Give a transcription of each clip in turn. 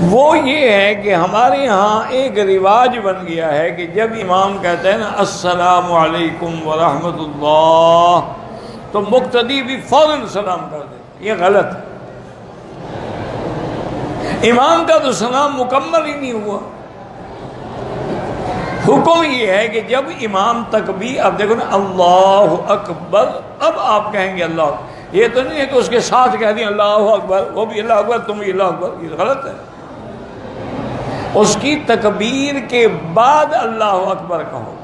وہ یہ ہے کہ ہمارے یہاں ایک رواج بن گیا ہے کہ جب امام کہتا ہے نا السلام علیکم ورحمۃ اللہ تو مقتدی بھی فوراً سلام کر دے. یہ غلط ہے. امام کا تو سلام مکمل ہی نہیں ہوا. حکم یہ ہے کہ جب امام تکبیر، اب دیکھو نا اللہ اکبر، اب آپ کہیں گے اللہ اکبر. یہ تو نہیں ہے کہ اس کے ساتھ کہہ دیں اللہ اکبر، وہ بھی اللہ اکبر تم بھی اللہ اکبر. یہ غلط ہے. اس کی تکبیر کے بعد اللہ اکبر کہو.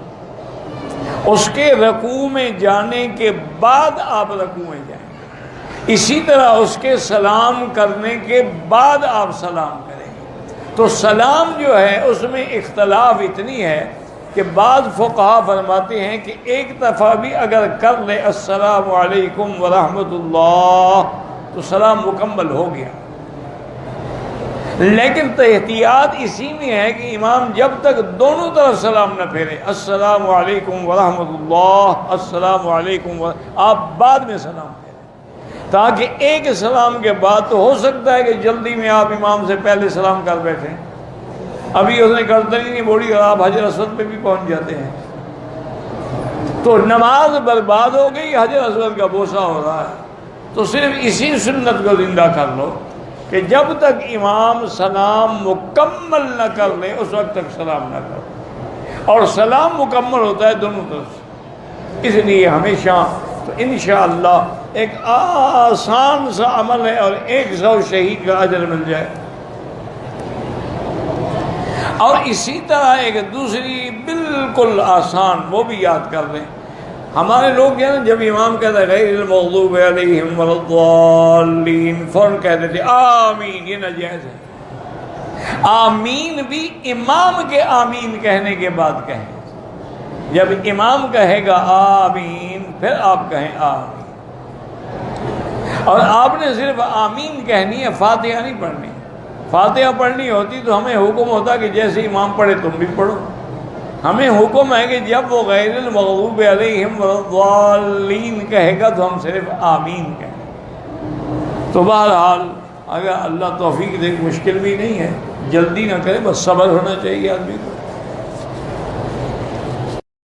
اس کے رکوع میں جانے کے بعد آپ رکوع میں جائیں. اسی طرح اس کے سلام کرنے کے بعد آپ سلام کریں گے. تو سلام جو ہے اس میں اختلاف اتنی ہے کہ بعض فقہا فرماتے ہیں کہ ایک دفعہ بھی اگر کر لے السلام علیکم ورحمۃ اللہ تو سلام مکمل ہو گیا. لیکن احتیاط اسی میں ہے کہ امام جب تک دونوں طرف سلام نہ پھیرے، السلام علیکم ورحمۃ اللہ، السلام علیکم آپ بعد میں سلام پھیریں، تاکہ ایک سلام کے بعد تو ہو سکتا ہے کہ جلدی میں آپ امام سے پہلے سلام کر بیٹھیں، ابھی اس نے گردن ہی نہیں موڑی اور آپ حجر اسود پہ بھی پہنچ جاتے ہیں تو نماز برباد ہو گئی، حجر اسود کا بوسہ ہو رہا ہے. تو صرف اسی سنت کو زندہ کر لو کہ جب تک امام سلام مکمل نہ کر لے اس وقت تک سلام نہ کرو، اور سلام مکمل ہوتا ہے دونوں طرف سے. اس لیے ہمیشہ تو انشاءاللہ ایک آسان سا عمل ہے اور 100 شہید کا اجر مل جائے. اور اسی طرح ایک دوسری بالکل آسان وہ بھی یاد کر لیں. ہمارے لوگ جو ہے نا جب امام کہتا ہے غیر المغضوب علیہم ولا الضالین فوراً کہتے تھے آمین. یہ ناجائز ہے. آمین بھی امام کے آمین کہنے کے بعد کہیں. جب امام کہے گا آمین پھر آپ کہیں آمین. اور آپ نے صرف آمین کہنی ہے، فاتحہ نہیں پڑھنی. فاتحہ پڑھنی ہوتی تو ہمیں حکم ہوتا کہ جیسے امام پڑھے تم بھی پڑھو. ہمیں حکم ہے کہ جب وہ غیر المغضوب علیہم والضالین کہے گا تو ہم صرف آمین کہیں. تو بہرحال اگر اللہ توفیق دے، مشکل بھی نہیں ہے، جلدی نہ کرے، بس صبر ہونا چاہیے آدمی کو.